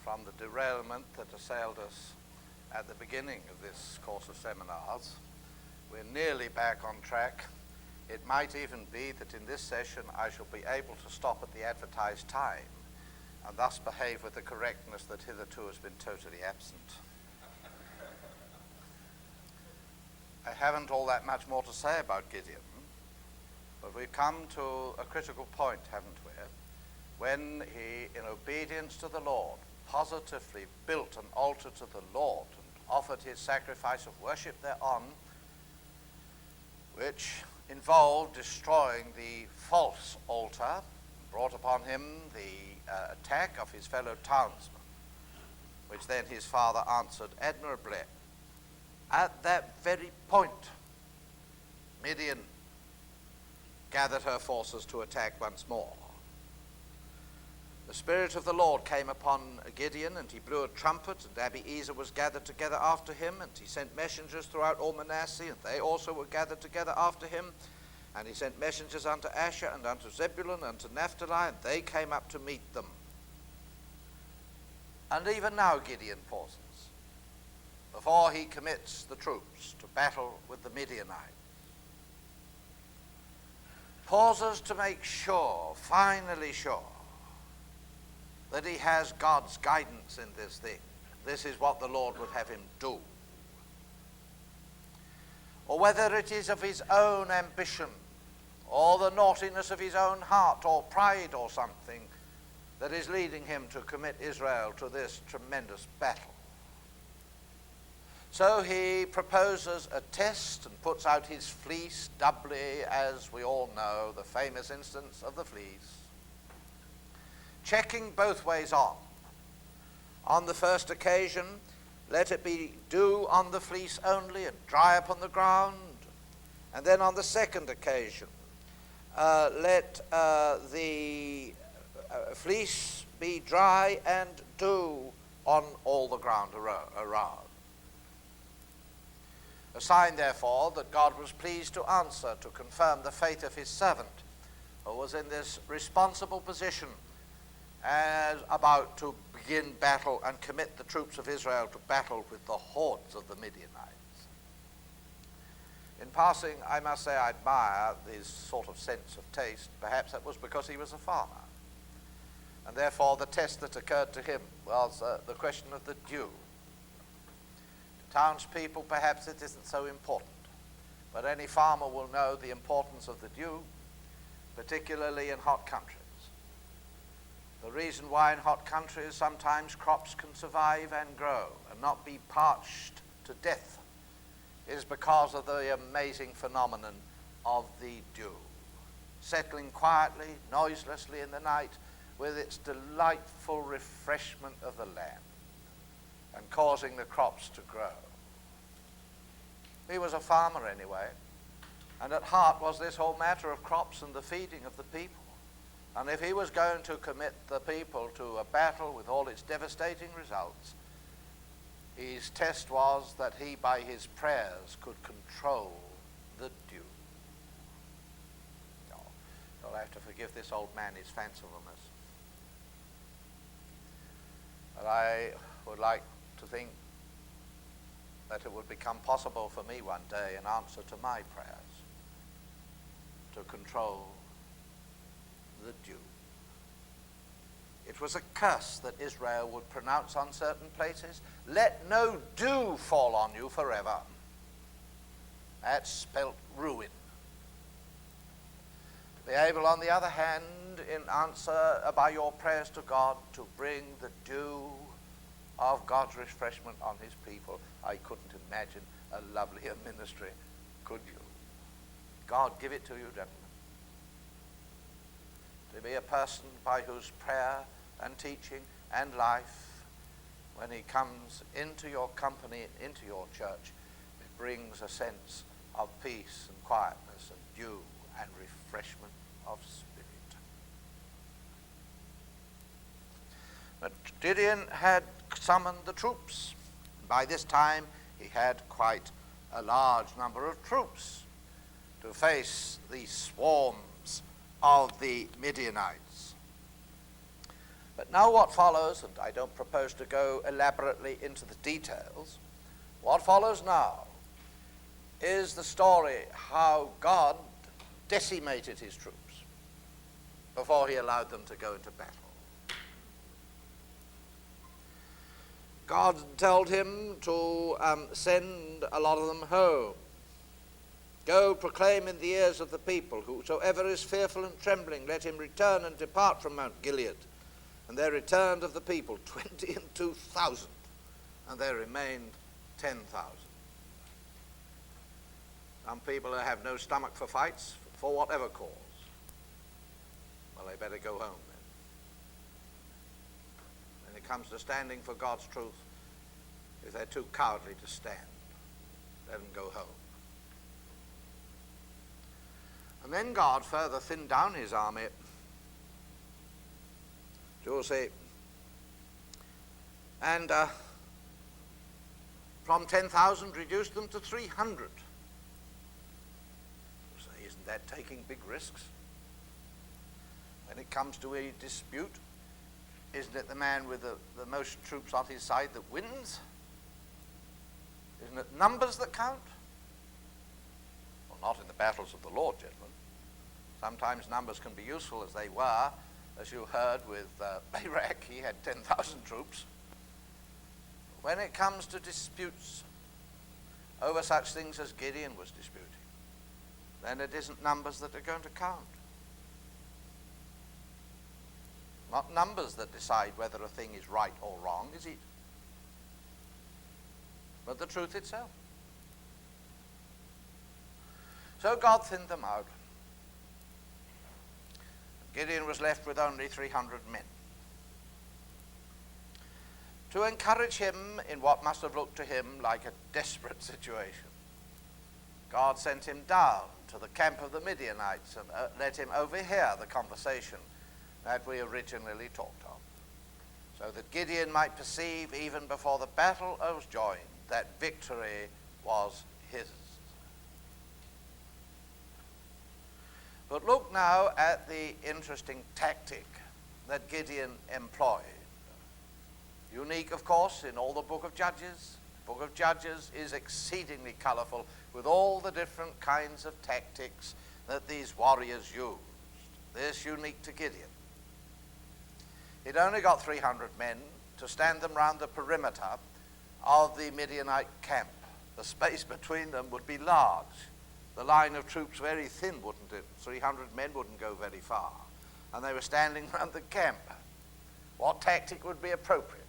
from the derailment that assailed us at the beginning of this course of seminars. We're nearly back on track. It might even be that in this session I shall be able to stop at the advertised time and thus behave with the correctness that hitherto has been totally absent. I haven't all that much more to say about Gideon, but we've come to a critical point, haven't we? When he, in obedience to the Lord, positively built an altar to the Lord and offered his sacrifice of worship thereon, which involved destroying the false altar, brought upon him the attack of his fellow townsmen, which then his father answered admirably. At that very point, Midian gathered her forces to attack once more. The Spirit of the Lord came upon Gideon, and he blew a trumpet, and Abiezer was gathered together after him, and he sent messengers throughout all Manasseh, and they also were gathered together after him. And he sent messengers unto Asher, and unto Zebulun, and unto Naphtali, and they came up to meet them. And even now Gideon pauses before he commits the troops to battle with the Midianites. Pauses to make sure, finally sure, that he has God's guidance in this thing. This is what the Lord would have him do. Or whether it is of his own ambition, or the naughtiness of his own heart, or pride or something, that is leading him to commit Israel to this tremendous battle. So he proposes a test and puts out his fleece, doubly, as we all know, the famous instance of the fleece, checking both ways on. On the first occasion, let it be dew on the fleece only and dry upon the ground. And then on the second occasion, let the fleece be dry and dew on all the ground around. A sign, therefore, that God was pleased to answer, to confirm the faith of his servant, who was in this responsible position as about to begin battle and commit the troops of Israel to battle with the hordes of the Midianites. In passing, I must say I admire this sort of sense of taste. Perhaps that was because he was a farmer. And therefore the test that occurred to him was the question of the dew. To townspeople, perhaps it isn't so important, but any farmer will know the importance of the dew, particularly in hot countries. The reason why in hot countries sometimes crops can survive and grow and not be parched to death is because of the amazing phenomenon of the dew, settling quietly, noiselessly in the night with its delightful refreshment of the land and causing the crops to grow. He was a farmer anyway, and at heart was this whole matter of crops and the feeding of the people. And if he was going to commit the people to a battle with all its devastating results, his test was that he, by his prayers, could control the dew. Oh, you'll have to forgive this old man his fancifulness. But I would like to think that it would become possible for me one day, in answer to my prayers, to control the dew. It was a curse that Israel would pronounce on certain places. Let no dew fall on you forever. That spelt ruin. Be able, on the other hand, in answer by your prayers to God, to bring the dew of God's refreshment on his people. I couldn't imagine a lovelier ministry, could you? God give it to you, gentlemen. To be a person by whose prayer and teaching and life, when he comes into your company, into your church, it brings a sense of peace and quietness and dew and refreshment of spirit. But Gideon had summoned the troops. By this time, he had quite a large number of troops to face the swarms of the Midianites. But Now what follows, and I don't propose to go elaborately into the details, what follows now is the story how God decimated his troops before he allowed them to go into battle. God told him to send a lot of them home. Go proclaim in the ears of the people, whosoever is fearful and trembling, let him return and depart from Mount Gilead. And there returned of the people 22,000, and there remained 10,000. Some people have no stomach for fights, for whatever cause. Well, they better go home then. When it comes to standing for God's truth, if they're too cowardly to stand, let them go home. And then God further thinned down his army. You'll see. And from 10,000 reduced them to 300. You say, isn't that taking big risks? When it comes to a dispute, isn't it the man with the most troops on his side that wins? Isn't it numbers that count? Well, not in the battles of the Lord, gentlemen. Sometimes numbers can be useful, as they were. As you heard with Barak, he had 10,000 troops. When it comes to disputes over such things as Gideon was disputing, then it isn't numbers that are going to count. Not numbers that decide whether a thing is right or wrong, is it? But the truth itself. So God thinned them out. Gideon was left with only 300 men. To encourage him in what must have looked to him like a desperate situation, God sent him down to the camp of the Midianites and let him overhear the conversation that we originally talked of, so that Gideon might perceive even before the battle was joined that victory was his. But look now at the interesting tactic that Gideon employed. Unique, of course, in all the book of Judges. The book of Judges is exceedingly colorful with all the different kinds of tactics that these warriors used. This unique to Gideon. He'd only got 300 men to stand them round the perimeter of the Midianite camp. The space between them would be large. The line of troops very thin, wouldn't it? 300 men wouldn't go very far. And they were standing round the camp. What tactic would be appropriate?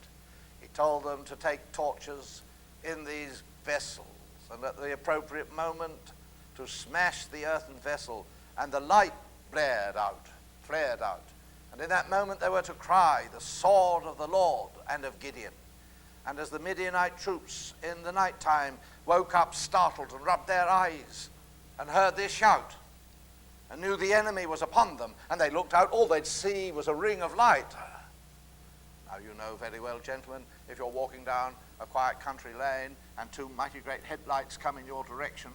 He told them to take torches in these vessels, and at the appropriate moment to smash the earthen vessel, and the light flared out. And in that moment they were to cry, the sword of the Lord and of Gideon. And as the Midianite troops in the night time woke up startled and rubbed their eyes and heard this shout and knew the enemy was upon them, and they looked out, all they'd see was a ring of light. Now you know very well, gentlemen, if you're walking down a quiet country lane and two mighty great headlights come in your direction,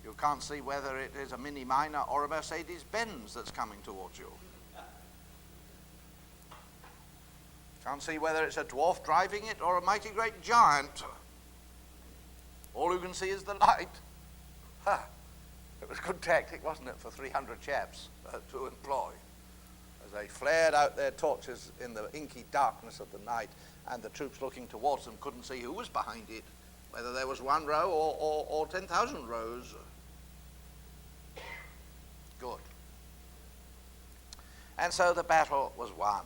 you can't see whether it is a Mini Minor or a Mercedes-Benz that's coming towards you. Can't see whether it's a dwarf driving it or a mighty great giant. All you can see is the light. It was good tactic, wasn't it, for 300 chaps to employ, as they flared out their torches in the inky darkness of the night, and the troops looking towards them couldn't see who was behind it, whether there was one row or 10,000 rows. Good. And so the battle was won.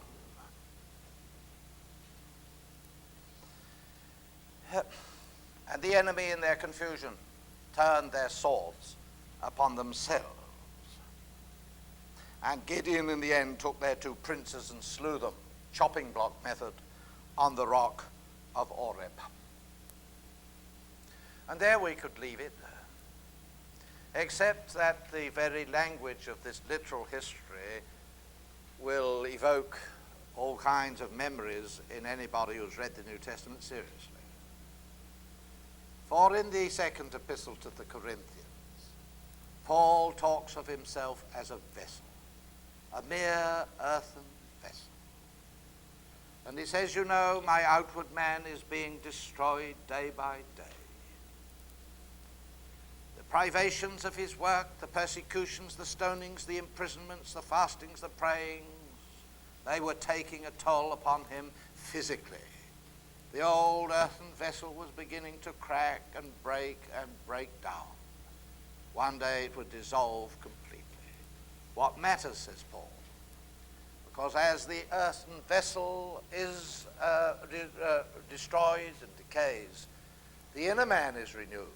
And the enemy, in their confusion, turned their swords upon themselves. And Gideon, in the end, took their two princes and slew them, chopping block method, on the rock of Oreb. And there we could leave it, except that the very language of this literal history will evoke all kinds of memories in anybody who's read the New Testament seriously. For in the second epistle to the Corinthians, Paul talks of himself as a vessel, a mere earthen vessel. And he says, you know, my outward man is being destroyed day by day. The privations of his work, the persecutions, the stonings, the imprisonments, the fastings, the prayings, they were taking a toll upon him physically. The old earthen vessel was beginning to crack and break down. One day it would dissolve completely. What matters, says Paul? Because as the earthen vessel is destroyed and decays, the inner man is renewed.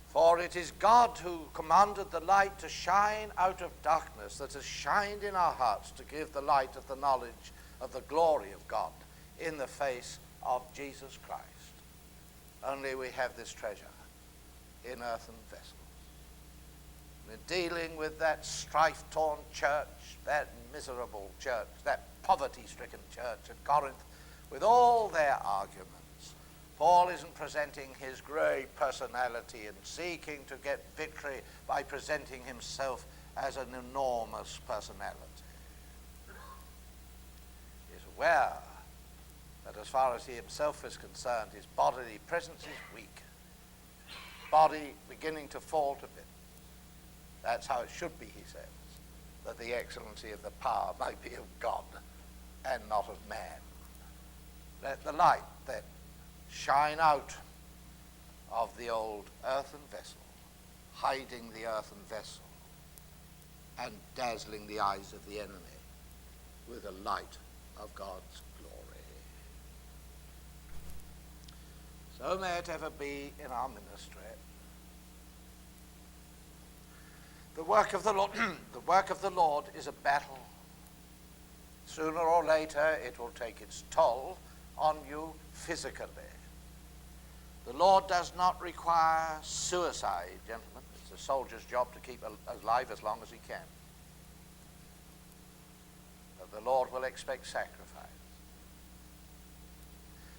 For it is God who commanded the light to shine out of darkness, that has shined in our hearts to give the light of the knowledge of the glory of God in the face of Jesus Christ. Only we have this treasure in earthen vessels. In dealing with that strife-torn church, that miserable church, that poverty-stricken church at Corinth, with all their arguments, Paul isn't presenting his great personality and seeking to get victory by presenting himself as an enormous personality. He's aware that as far as he himself is concerned, his bodily presence is weak, body beginning to fall to bits. That's how it should be, he says, that the excellency of the power might be of God and not of man. Let the light then shine out of the old earthen vessel, hiding the earthen vessel and dazzling the eyes of the enemy with the light of God's glory. So may it ever be in our ministry. The work of the Lord, the work of the Lord is a battle. Sooner or later, it will take its toll on you physically. The Lord does not require suicide, gentlemen. It's a soldier's job to keep alive as long as he can. But the Lord will expect sacrifice.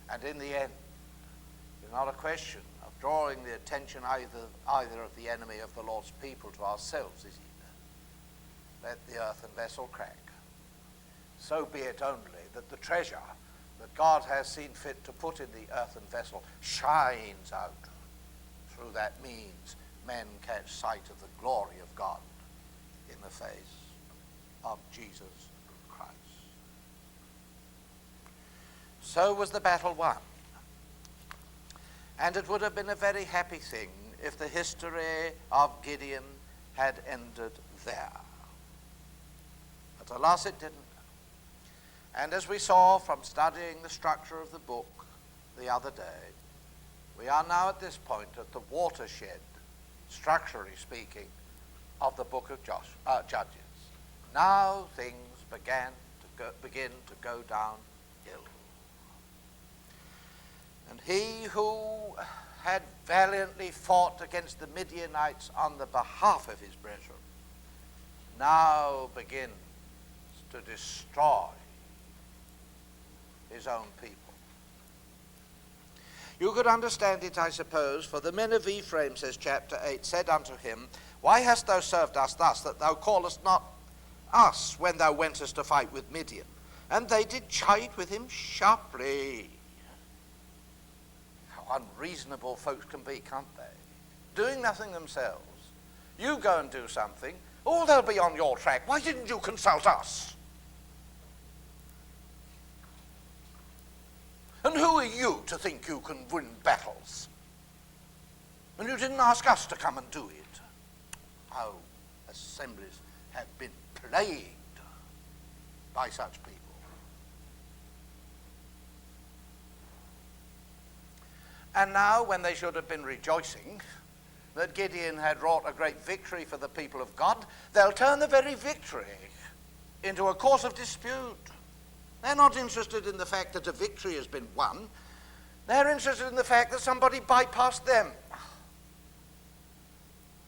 And in the end, it's not a question of drawing the attention either of the enemy of the Lord's people to ourselves, is it? Let the earthen vessel crack. So be it only that the treasure that God has seen fit to put in the earthen vessel shines out. Through that means men catch sight of the glory of God in the face of Jesus Christ. So was the battle won. And it would have been a very happy thing if the history of Gideon had ended there. But alas, it didn't. And as we saw from studying the structure of the book the other day, we are now at this point at the watershed, structurally speaking, of the book of Judges. Now things begin to go downhill. And he who had valiantly fought against the Midianites on the behalf of his brethren now begins to destroy his own people. You could understand it, I suppose, for the men of Ephraim, says chapter 8, said unto him, Why hast thou served us thus, that thou callest not us when thou wentest to fight with Midian? And they did chide with him sharply. How unreasonable folks can be, can't they? Doing nothing themselves. You go and do something. Oh, they'll be on your track. Why didn't you consult us? And who are you to think you can win battles? And you didn't ask us to come and do it. How assemblies have been plagued by such people. And now, when they should have been rejoicing that Gideon had wrought a great victory for the people of God, they'll turn the very victory into a cause of dispute. They're not interested in the fact that a victory has been won. They're interested in the fact that somebody bypassed them.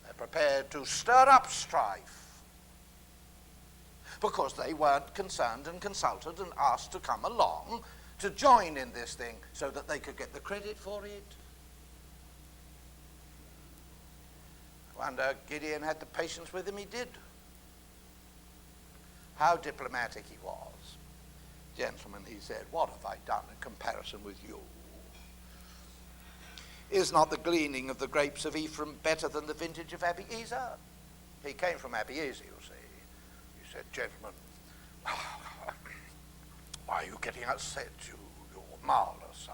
They're prepared to stir up strife because they weren't concerned and consulted and asked to come along to join in this thing so that they could get the credit for it. I wonder Gideon had the patience with him. He did. How diplomatic he was. gentlemen, he said, what have I done in comparison with you? Is not the gleaning of the grapes of Ephraim better than the vintage of Abiezer? He came from Abiezer, you see. He said, gentlemen, why are you getting upset? You're marvelous.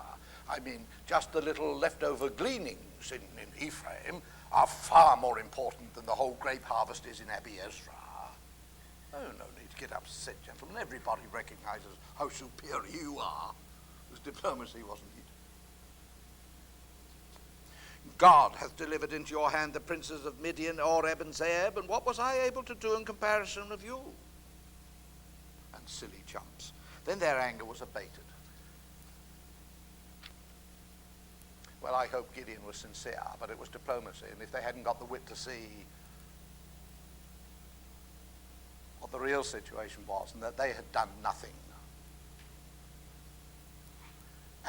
I mean, just the little leftover gleanings in Ephraim are far more important than the whole grape harvest is in Abiezer. Oh, no need to get upset, gentlemen. Everybody recognizes how superior you are. His diplomacy wasn't needed. God hath delivered into your hand the princes of Midian, Oreb, and Zeeb, and what was I able to do in comparison of you? And silly chumps. Then their anger was abated. Well, I hope Gideon was sincere, but it was diplomacy, and if they hadn't got the wit to see what the real situation was, and that they had done nothing,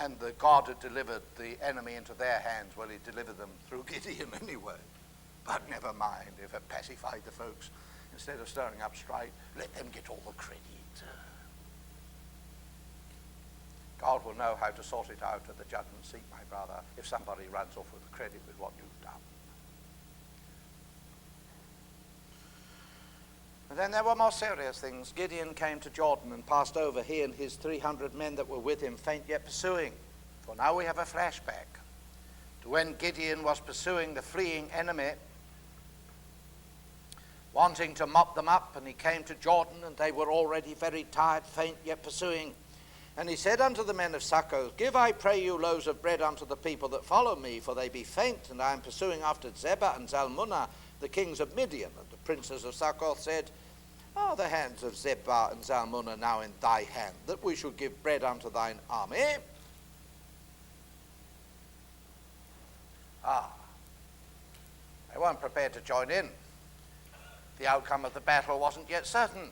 and that God had delivered the enemy into their hands, well, he delivered them through Gideon anyway. But never mind, if it pacified the folks, instead of stirring up strife, let them get all the credit. God will know how to sort it out at the judgment seat, my brother, if somebody runs off with the credit with what you've done. And then there were more serious things. Gideon came to Jordan and passed over, he and his 300 men that were with him, faint yet pursuing. For now we have a flashback to when Gideon was pursuing the fleeing enemy, wanting to mop them up, and he came to Jordan, and they were already very tired, faint yet pursuing. And he said unto the men of Succoth, give, I pray you, loaves of bread unto the people that follow me, for they be faint, and I am pursuing after Zebah and Zalmunna, the kings of Midian. And the princes of Succoth said, are the hands of Zebah and Zalmunna now in thy hand, that we should give bread unto thine army? They weren't prepared to join in. The outcome of the battle wasn't yet certain.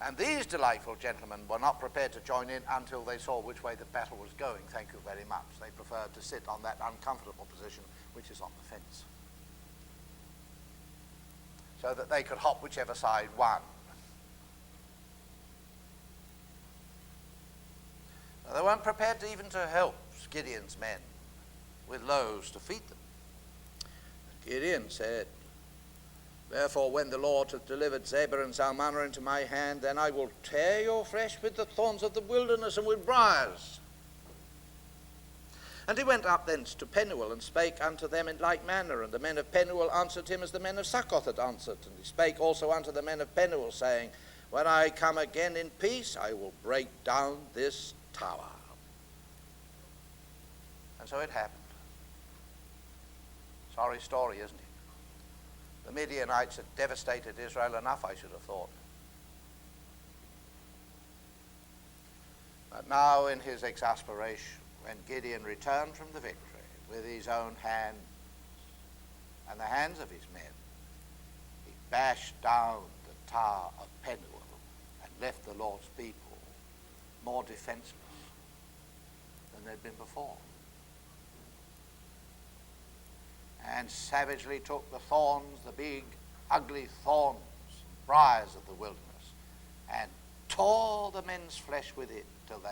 And these delightful gentlemen were not prepared to join in until they saw which way the battle was going. Thank you very much. They preferred to sit on that uncomfortable position, which is on the fence, so that they could hop whichever side won. Now, they weren't prepared even to help Gideon's men with loaves to feed them. Gideon said, therefore, when the Lord hath delivered Zebah and Zalmunna into my hand, then I will tear your flesh with the thorns of the wilderness and with briars. And he went up thence to Penuel, and spake unto them in like manner. And the men of Penuel answered him as the men of Succoth had answered. And he spake also unto the men of Penuel, saying, when I come again in peace, I will break down this tower. And so it happened. Sorry story, isn't it? The Midianites had devastated Israel enough, I should have thought. But now in his exasperation, when Gideon returned from the victory with his own hands and the hands of his men, he bashed down the tower of Penuel and left the Lord's people more defenseless than they'd been before. And savagely took the thorns, the big, ugly thorns, briars of the wilderness, and tore the men's flesh with it till the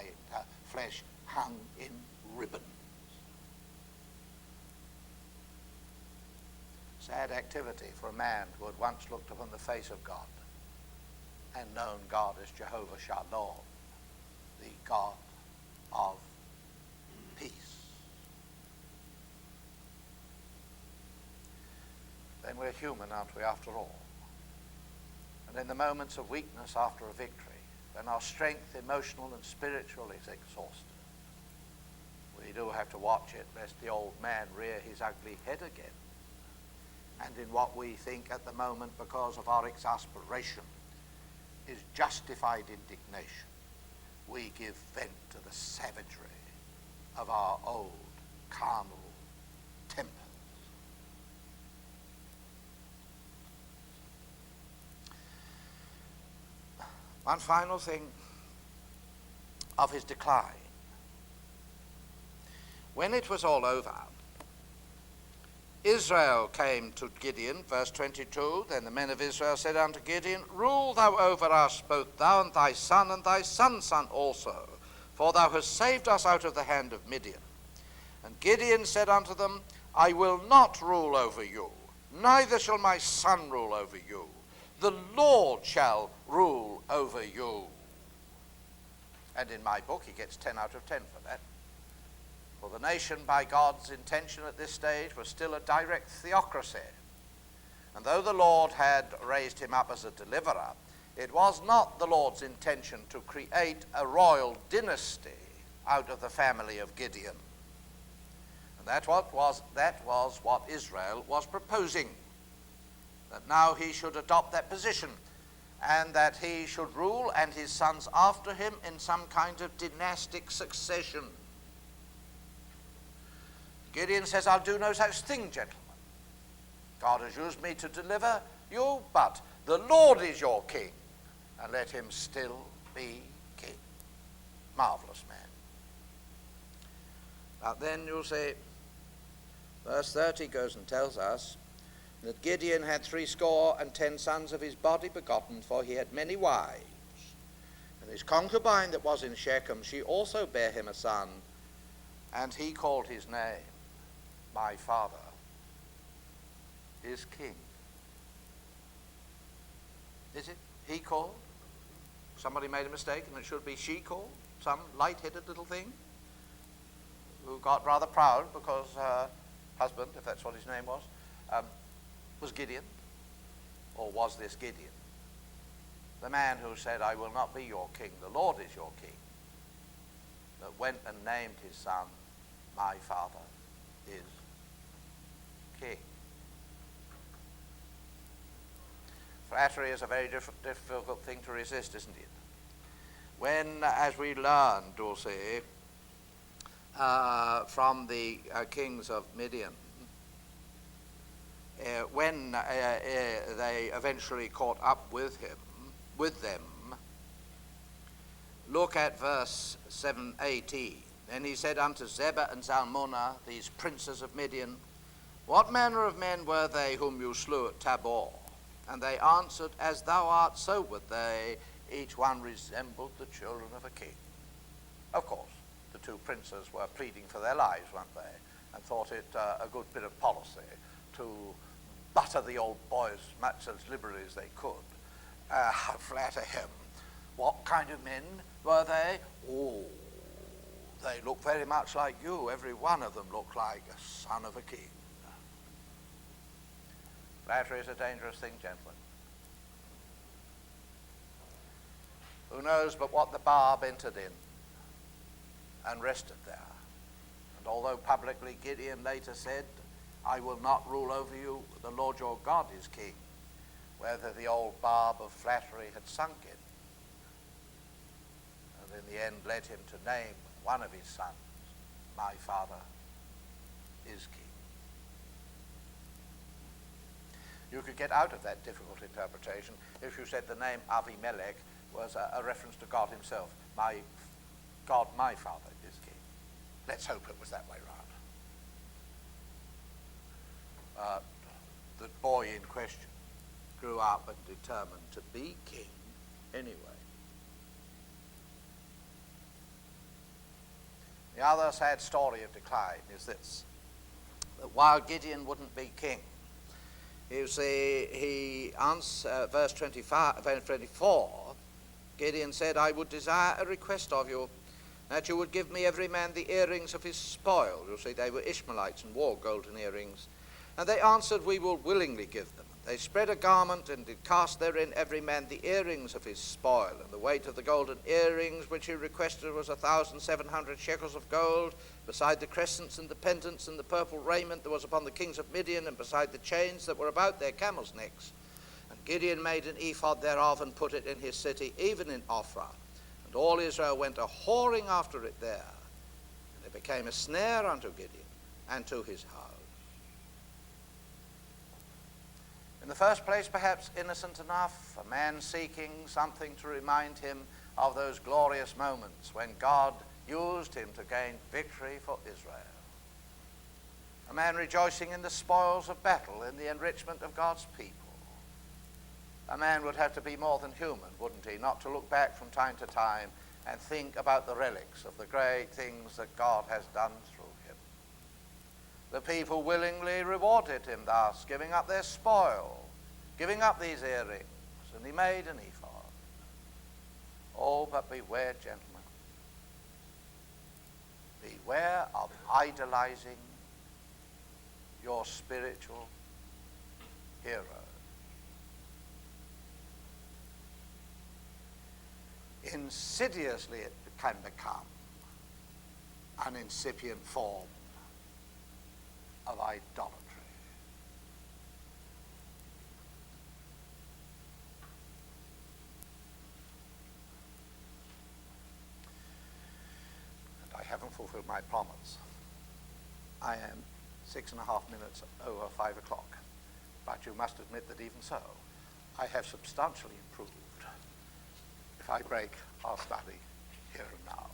flesh hung in ribbons. Sad activity for a man who had once looked upon the face of God and known God as Jehovah Shalom, the God of peace. Then we're human, aren't we, after all? And in the moments of weakness after a victory, when our strength, emotional and spiritual, is exhausted, we do have to watch it lest the old man rear his ugly head again. And in what we think at the moment, because of our exasperation, is justified indignation, we give vent to the savagery of our old carnal tempers. One final thing of his decline. When it was all over, Israel came to Gideon, verse 22, then the men of Israel said unto Gideon, Rule thou over us, both thou and thy son's son also, for thou hast saved us out of the hand of Midian. And Gideon said unto them, I will not rule over you, neither shall my son rule over you. The Lord shall rule over you. And in my book, he gets 10 out of 10 for that. For the nation, by God's intention at this stage, was still a direct theocracy. And though the Lord had raised him up as a deliverer, it was not the Lord's intention to create a royal dynasty out of the family of Gideon. And that was what Israel was proposing, that now he should adopt that position, and that he should rule and his sons after him in some kind of dynastic succession. Gideon says, I'll do no such thing, gentlemen. God has used me to deliver you, but the Lord is your king, and let him still be king. Marvelous man. But then you'll see, verse 30 goes and tells us that Gideon had 70 sons of his body begotten, for he had many wives. And his concubine that was in Shechem, she also bare him a son, and he called his name, My Father is King. Is it he called? Somebody made a mistake and it should be she called? Some light-headed little thing who got rather proud because her husband, if that's what his name was Gideon? Or was this Gideon? The man who said, I will not be your king, the Lord is your king, that went and named his son, My Father is King. Flattery is a very difficult thing to resist, isn't it? When, as we learned, Dulcie, from the kings of Midian, when they eventually caught up with them, look at verse 7:18. Then he said unto Zebah and Zalmunna, these princes of Midian, What manner of men were they whom you slew at Tabor? And they answered, As thou art, so were they. Each one resembled the children of a king. Of course, the two princes were pleading for their lives, weren't they? And thought it a good bit of policy to butter the old boys as much as liberally as they could. Flatter him. What kind of men were they? Oh, they look very much like you. Every one of them looked like a son of a king. Flattery is a dangerous thing, gentlemen. Who knows but what the barb entered in and rested there. And although publicly Gideon later said, I will not rule over you, the Lord your God is king, whether the old barb of flattery had sunk in, and in the end led him to name one of his sons, My Father is King. You could get out of that difficult interpretation if you said the name Avimelech was a reference to God himself. My God, my Father is King. Let's hope it was that way round. The boy in question grew up and determined to be king anyway. The other sad story of decline is this, that while Gideon wouldn't be king, you see, verse 24, Gideon said, I would desire a request of you, that you would give me every man the earrings of his spoil. You see, they were Ishmaelites and wore golden earrings. And they answered, we will willingly give them. They spread a garment and did cast therein every man the earrings of his spoil. And the weight of the golden earrings which he requested was 1,700 shekels of gold, beside the crescents and the pendants and the purple raiment that was upon the kings of Midian, and beside the chains that were about their camels' necks. And Gideon made an ephod thereof and put it in his city, even in Ophrah. And all Israel went a-whoring after it there. And it became a snare unto Gideon and to his house. In the first place, perhaps innocent enough, a man seeking something to remind him of those glorious moments when God used him to gain victory for Israel. A man rejoicing in the spoils of battle, in the enrichment of God's people. A man would have to be more than human, wouldn't he, not to look back from time to time and think about the relics of the great things that God has done through him. The people willingly rewarded him thus, giving up their spoil, giving up these earrings, and he made an ephod. Oh, but beware, gentlemen. Beware of idolizing your spiritual hero. Insidiously it can become an incipient form of idolatry. And I haven't fulfilled my promise. I am 6.5 minutes over 5 o'clock, but you must admit that even so, I have substantially improved if I break our study here and now.